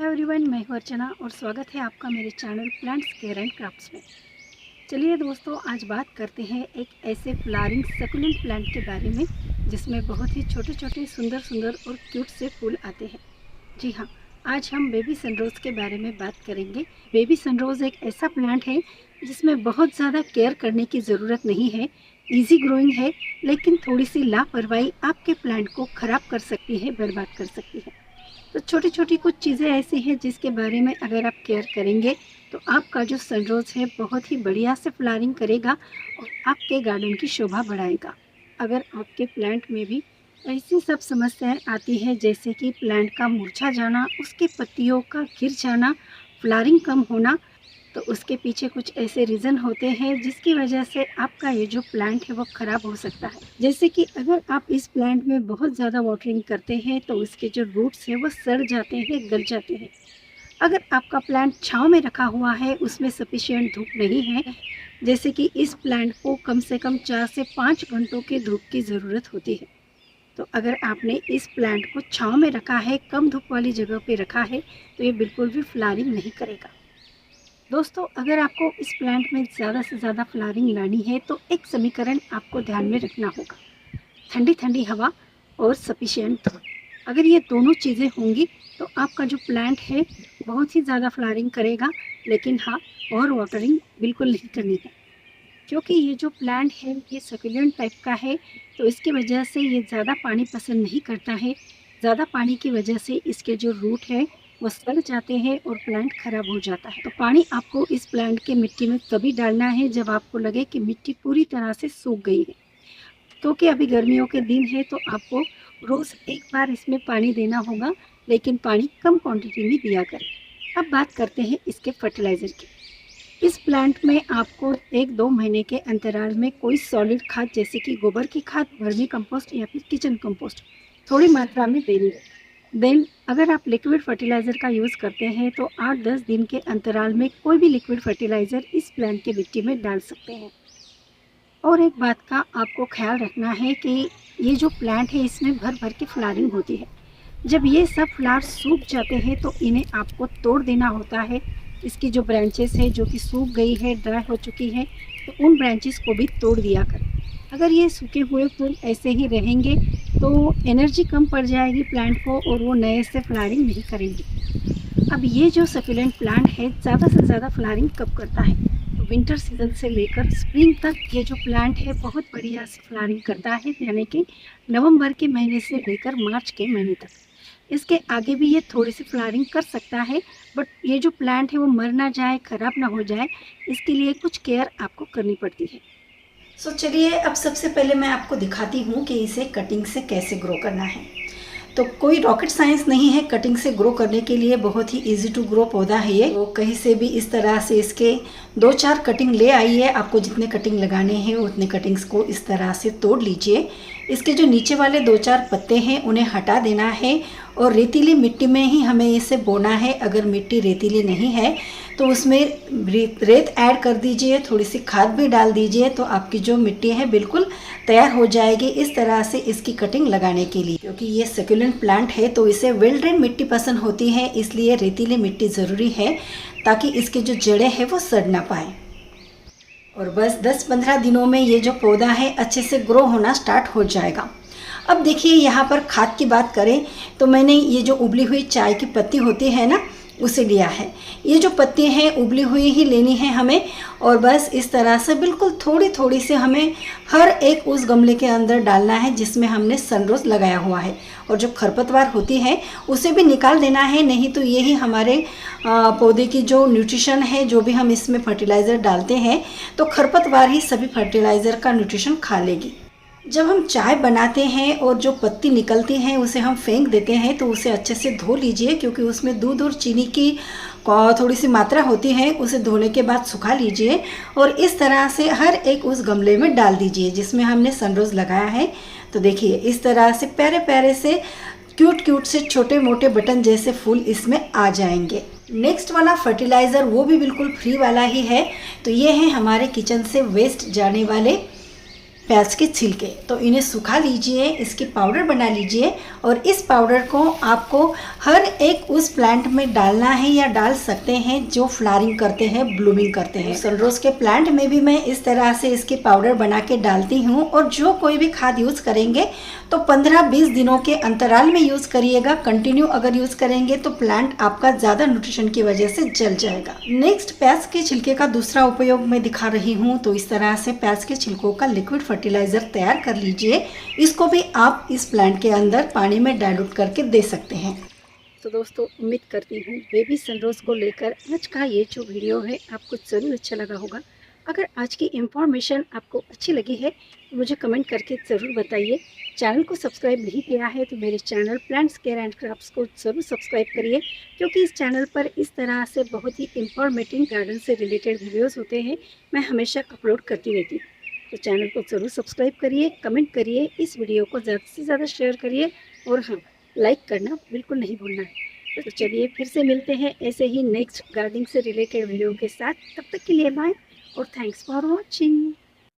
Hi everyone, मैं हूं अर्चना और स्वागत है आपका मेरे channel plants care and crafts में। चलिए दोस्तों, आज बात करते हैं एक ऐसे फ्लावरिंग सकुलेंट प्लांट के बारे में जिसमें बहुत ही छोटे छोटे सुंदर सुंदर और क्यूट से फूल आते हैं। जी हाँ, आज हम बेबी सनरोज़ के बारे में बात करेंगे। बेबी सनरोज़ एक ऐसा प्लांट है जिसमें बहुत ज़्यादा केयर करने की ज़रूरत नहीं है, इजी ग्रोइंग है, लेकिन थोड़ी सी लापरवाही आपके प्लांट को ख़राब कर सकती है, बर्बाद कर सकती है। तो छोटी छोटी कुछ चीज़ें ऐसी हैं जिसके बारे में अगर आप केयर करेंगे तो आपका जो सनरोज़ है बहुत ही बढ़िया से फ्लावरिंग करेगा और आपके गार्डन की शोभा बढ़ाएगा। अगर आपके प्लांट में भी ऐसी सब समस्याएं आती हैं जैसे कि प्लांट का मुरझा जाना, उसके पत्तियों का गिर जाना, फ्लावरिंग कम होना, तो उसके पीछे कुछ ऐसे रीज़न होते हैं जिसकी वजह से आपका ये जो प्लांट है वो ख़राब हो सकता है। जैसे कि अगर आप इस प्लांट में बहुत ज़्यादा वाटरिंग करते हैं तो उसके जो रूट्स हैं वो सड़ जाते हैं, गल जाते हैं। अगर आपका प्लांट छांव में रखा हुआ है, उसमें सफिशिएंट धूप नहीं है, जैसे कि इस प्लांट को कम से कम 4 से 5 घंटों की धूप की ज़रूरत होती है। तो अगर आपने इस प्लांट को छांव में रखा है, कम धूप वाली जगह पे रखा है, तो ये बिल्कुल भी फ्लावरिंग नहीं करेगा। दोस्तों, अगर आपको इस प्लांट में ज़्यादा से ज़्यादा फ्लावरिंग लानी है तो एक समीकरण आपको ध्यान में रखना होगा: ठंडी ठंडी हवा और सफिशिएंट धूप। अगर ये दोनों चीज़ें होंगी तो आपका जो प्लांट है बहुत ही ज़्यादा फ्लावरिंग करेगा, लेकिन हाँ, और वाटरिंग बिल्कुल नहीं करनी है, क्योंकि ये जो प्लांट है ये सकुलेंट टाइप का है, तो इसकी वजह से ये ज़्यादा पानी पसंद नहीं करता है। ज़्यादा पानी की वजह से इसके जो रूट है वो सड़ जाते हैं और प्लांट खराब हो जाता है। तो पानी आपको इस प्लांट के मिट्टी में तभी डालना है जब आपको लगे कि मिट्टी पूरी तरह से सूख गई है, क्योंकि अभी गर्मियों के दिन है तो आपको रोज़ एक बार इसमें पानी देना होगा, लेकिन पानी कम क्वांटिटी में दिया करें। अब बात करते हैं इसके फर्टिलाइज़र की। इस प्लांट में आपको 1-2 महीने के अंतराल में कोई सॉलिड खाद जैसे कि गोबर की खाद, वर्मी कंपोस्ट या फिर किचन कंपोस्ट थोड़ी मात्रा में देनी है। देन अगर आप लिक्विड फर्टिलाइज़र का यूज़ करते हैं तो 8-10 दिन के अंतराल में कोई भी लिक्विड फर्टिलाइज़र इस प्लांट के मिट्टी में डाल सकते हैं। और एक बात का आपको ख्याल रखना है कि ये जो प्लांट है इसमें भर भर के फ्लावरिंग होती है। जब ये सब फ्लावर सूख जाते हैं तो इन्हें आपको तोड़ देना होता है। इसकी जो ब्रांचेस है जो कि सूख गई है, ड्राई हो चुकी है, तो उन ब्रांचेस को भी तोड़ दिया करें। अगर ये सूखे हुए फूल ऐसे ही रहेंगे तो एनर्जी कम पड़ जाएगी प्लांट को और वो नए से फ्लावरिंग नहीं करेंगे। अब ये जो सकुलेंट प्लांट है ज़्यादा से ज़्यादा फ्लावरिंग कब करता है? तो विंटर सीजन से लेकर स्प्रिंग तक ये जो प्लांट है बहुत बढ़िया से फ्लावरिंग करता है, यानी कि नवंबर के महीने से लेकर मार्च के महीने तक। इसके आगे भी ये थोड़ी सी फ्लावरिंग कर सकता है, बट ये जो प्लांट है वो मर ना जाए, ख़राब ना हो जाए, इसके लिए कुछ केयर आपको करनी पड़ती है। चलिए, अब सबसे पहले मैं आपको दिखाती हूँ कि इसे कटिंग से कैसे ग्रो करना है। तो कोई रॉकेट साइंस नहीं है कटिंग से ग्रो करने के लिए, बहुत ही इजी टू ग्रो पौधा है ये। तो कहीं से भी इस तरह से इसके 2-4 कटिंग ले आइए। आपको जितने कटिंग लगाने हैं उतने कटिंग्स को इस तरह से तोड़ लीजिए। इसके जो नीचे वाले 2-4 पत्ते हैं उन्हें हटा देना है और रेतीली मिट्टी में ही हमें इसे बोना है। अगर मिट्टी रेतीली नहीं है तो उसमें रेत ऐड कर दीजिए, थोड़ी सी खाद भी डाल दीजिए, तो आपकी जो मिट्टी है बिल्कुल तैयार हो जाएगी इस तरह से इसकी कटिंग लगाने के लिए। क्योंकि ये सकुलेंट प्लांट है तो इसे वेल ड्रेन मिट्टी पसंद होती है, इसलिए रेतीली मिट्टी ज़रूरी है ताकि इसके जो जड़ें हैं वो सड़ ना पाए। और बस 10-15 दिनों में ये जो पौधा है अच्छे से ग्रो होना स्टार्ट हो जाएगा। अब देखिए, यहाँ पर खाद की बात करें तो मैंने ये जो उबली हुई चाय की पत्ती होती है ना, उसे लिया है। ये जो पत्ती हैं उबली हुई ही लेनी है हमें, और बस इस तरह से बिल्कुल थोड़ी थोड़ी से हमें हर एक उस गमले के अंदर डालना है जिसमें हमने सनरोज़ लगाया हुआ है। और जो खरपतवार होती है उसे भी निकाल देना है, नहीं तो यही हमारे पौधे की जो न्यूट्रिशन है, जो भी हम इसमें फर्टिलाइज़र डालते हैं तो खरपतवार ही सभी फर्टिलाइज़र का न्यूट्रिशन खा लेगी। जब हम चाय बनाते हैं और जो पत्ती निकलती हैं उसे हम फेंक देते हैं तो उसे अच्छे से धो लीजिए, क्योंकि उसमें दूध और चीनी की थोड़ी सी मात्रा होती है। उसे धोने के बाद सुखा लीजिए और इस तरह से हर एक उस गमले में डाल दीजिए जिसमें हमने सनरोज़ लगाया है। तो देखिए, इस तरह से प्यारे प्यारे से क्यूट से छोटे मोटे बटन जैसे फूल इसमें आ जाएंगे। नेक्स्ट वाला फर्टिलाइज़र वो भी बिल्कुल फ्री वाला ही है। तो ये है हमारे किचन से वेस्ट जाने वाले प्याज के छिलके, तो इन्हें सुखा लीजिए, इसकी पाउडर बना लीजिए और इस पाउडर को आपको हर एक उस प्लांट में डालना है या डाल सकते हैं जो फ्लावरिंग करते हैं, ब्लूमिंग करते हैं। सनरोज के प्लांट में भी मैं इस तरह से इसकी पाउडर बना के डालती हूँ। और जो कोई भी खाद यूज़ करेंगे तो 15-20 दिनों के अंतराल में यूज़ करिएगा। कंटिन्यू अगर यूज़ करेंगे तो प्लांट आपका ज़्यादा न्यूट्रिशन की वजह से जल जाएगा। नेक्स्ट, प्याज के छिलके का दूसरा उपयोग मैं दिखा रही हूँ। तो इस तरह से प्याज के छिलकों का लिक्विड फर्टिलाइजर तैयार कर लीजिए। इसको भी आप इस प्लांट के अंदर पानी में डाइल्यूट करके दे सकते हैं। तो दोस्तों, उम्मीद करती हूँ बेबी सनरोज को लेकर आज का ये जो वीडियो है आपको ज़रूर अच्छा लगा होगा। अगर आज की इन्फॉर्मेशन आपको अच्छी लगी है तो मुझे कमेंट करके ज़रूर बताइए। चैनल को सब्सक्राइब नहीं किया है तो मेरे channel plants care and crafts को ज़रूर सब्सक्राइब करिए, क्योंकि इस चैनल पर इस तरह से बहुत ही इंफॉर्मेटिव गार्डन से रिलेटेड वीडियोज़ होते हैं, मैं हमेशा अपलोड करती रहती हूँ। तो चैनल को ज़रूर सब्सक्राइब करिए, कमेंट करिए, इस वीडियो को ज़्यादा से ज़्यादा शेयर करिए और हाँ, लाइक करना बिल्कुल नहीं भूलना है। तो चलिए फिर से मिलते हैं ऐसे ही नेक्स्ट गार्डनिंग से रिलेटेड वीडियो के साथ। तब तक के लिए बाय और थैंक्स फॉर वॉचिंग।